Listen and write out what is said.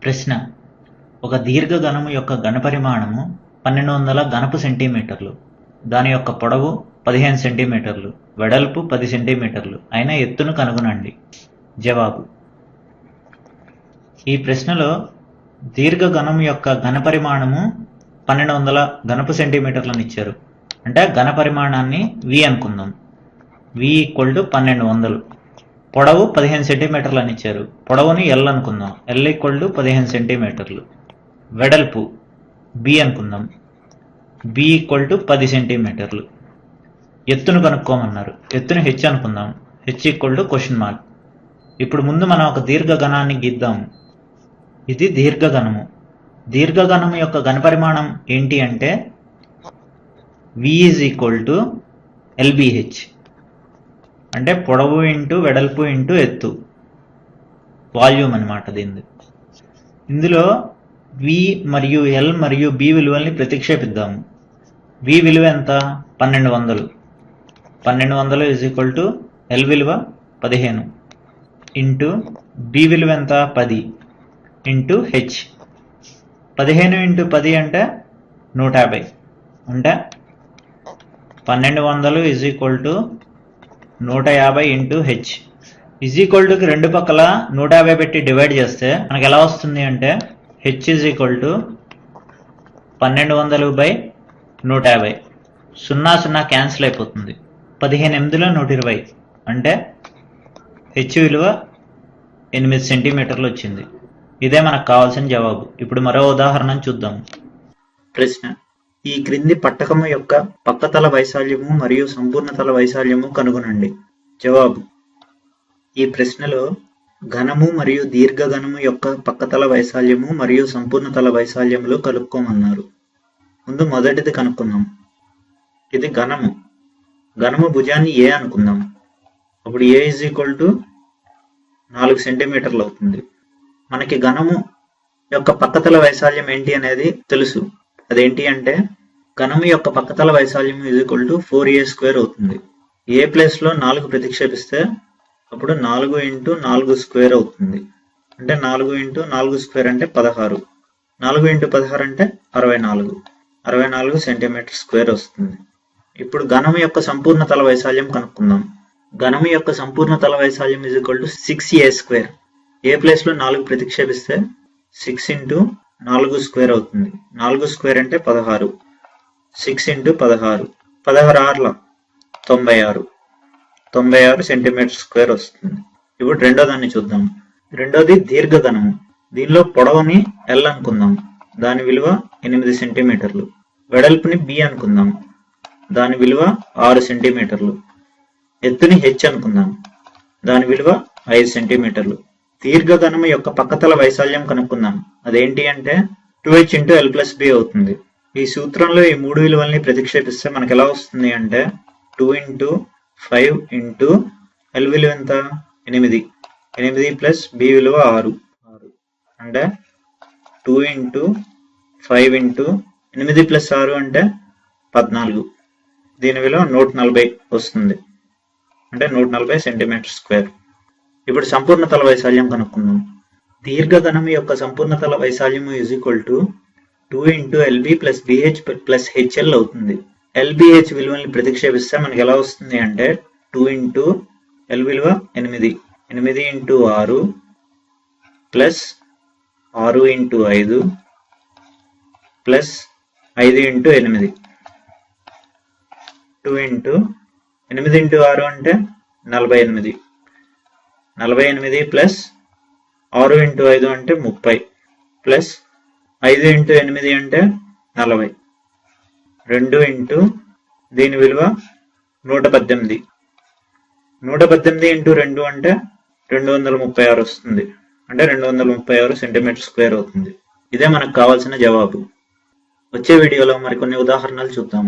ప్రశ్న: ఒక దీర్ఘఘనము యొక్క ఘనపరిమాణము 1200 ఘనపు సెంటీమీటర్లు, దాని యొక్క పొడవు 15 సెంటీమీటర్లు, వెడల్పు 10 సెంటీమీటర్లు అయిన ఎత్తును కనుగొనండి. జవాబు: ఈ ప్రశ్నలో దీర్ఘఘనము యొక్క ఘనపరిమాణము 1200 ఘనపు సెంటీమీటర్లను ఇచ్చారు. అంటే ఘనపరిమాణాన్ని V అనుకుందాం. V = 1200. పొడవు 15 సెంటీమీటర్లు అని ఇచ్చారు. పొడవుని L అనుకుందాం. L = 15 సెంటీమీటర్లు. వెడల్పు B అనుకుందాం. B = 10 సెంటీమీటర్లు. ఎత్తును కనుక్కోమన్నారు. ఎత్తును H అనుకుందాం. H = ? ఇప్పుడు ముందు మనం ఒక దీర్ఘఘనాన్ని గీద్దాం. ఇది దీర్ఘఘనము. దీర్ఘఘనము యొక్క ఘనపరిమాణం ఏంటి అంటే V = LBH. అంటే పొడవు ఇంటూ వెడల్పు ఇంటూ ఎత్తు, వాల్యూమ్ అన్నమాట దీనిది. ఇందులో V మరియు L మరియు B విలువల్ని ప్రతిక్షేపిద్దాము. V విలువ ఎంత? 1200. 1200 L విలువ 15 ఇంటూ B విలువ ఎంత? 10 ఇంటూ H. 15 ఇంటూ 10 అంటే 150. అంటే 1200 150 ఇంటూ H కి రెండు పక్కల 150 పెట్టి డివైడ్ చేస్తే మనకి ఎలా వస్తుంది అంటే H = 1200/150. 0 క్యాన్సిల్ అయిపోతుంది. 15 120 అంటే H విలువ 8 సెంటీమీటర్లు వచ్చింది. ఇదే మనకు కావాల్సిన జవాబు. ఇప్పుడు మరో ఉదాహరణను చూద్దాం. ప్రశ్న: ఈ క్రింది పట్టకము యొక్క పక్కతల వైశాల్యము మరియు సంపూర్ణతల వైశాల్యము కనుగొనండి. జవాబు: ఈ ప్రశ్నలో ఘనము మరియు దీర్ఘఘనము యొక్క పక్కతల వైశాల్యము మరియు సంపూర్ణతల వైశాల్యములు కలుపుకోమన్నారు. ముందు మొదటిది కనుక్కుందాం. ఇది ఘనము. ఘనము భుజాన్ని A అనుకుందాం. అప్పుడు A = 4 సెంటీమీటర్లు అవుతుంది. మనకి ఘనము యొక్క పక్కతల వైశాల్యం ఏంటి అనేది తెలుసు. అదేంటి అంటే ఘనము యొక్క పక్కతల వైశాల్యం = 4a² అవుతుంది. ఏ ప్లేస్లో 4 ప్రతిక్షేపిస్తే అప్పుడు 4 × 4² అవుతుంది. అంటే 4 × 4² అంటే 16. 4 × 16 అంటే 64. 64 సెంటీమీటర్² వస్తుంది. ఇప్పుడు ఘనము యొక్క సంపూర్ణ తల వైశాల్యం కనుక్కుందాం. ఘనము యొక్క సంపూర్ణ తల వైశాల్యం = 6a². ఏ ప్లేస్లో 4 ప్రతిక్షేపిస్తే 6 × 4² అవుతుంది. 4² అంటే 16. 6 × 16. 16 96. 96 సెంటీమీటర్² వస్తుంది. ఇప్పుడు రెండో దాన్ని చూద్దాం. రెండోది దీర్ఘఘనము. దీనిలో పొడవుని L అనుకుందాం. దాని విలువ 8 సెంటీమీటర్లు. వెడల్పుని B అనుకుందాం. దాని విలువ 6 సెంటీమీటర్లు. ఎత్తుని H అనుకుందాం. దాని విలువ 5 సెంటీమీటర్లు. దీర్ఘఘనము యొక్క పక్కతల వైశాల్యం కనుక్కుందాం. అదేంటి అంటే 2H × L + B అవుతుంది. ఈ సూత్రంలో ఈ మూడు విలువల్ని ప్రతిక్షేపిస్తే మనకు ఎలా వస్తుంది అంటే 2 × 5 × L విలువ ఎంత? 8. 8 + B విలువ 6. అంటే 2 × 5 × 8 + 6 అంటే 14. దీని విలువ 140 వస్తుంది. అంటే 140 సెంటీమీటర్². ఇప్పుడు సంపూర్ణ తల వైశాల్యం కనుక్కుందాం. దీర్ఘఘనము యొక్క సంపూర్ణ తల వైశాల్యము = 2 × LB + BH + HL అవుతుంది. LBH విలువల్ని ప్రతిక్షేపిస్తే మనకి ఎలా వస్తుంది అంటే 2 × L విలువ 8. 8 × 6 + 6 × 5 + 5 × 8. 2 × 8 × 6 అంటే 48. 48 + 6 × 5 అంటే 30 + 5 × 8 అంటే 40. 2 × దీని విలువ 118. 118 × 2 అంటే 236 వస్తుంది. అంటే 236 సెంటీమీటర్² అవుతుంది. ఇదే మనకు కావాల్సిన జవాబు. వచ్చే వీడియోలో మరికొన్ని ఉదాహరణలు చూద్దాం.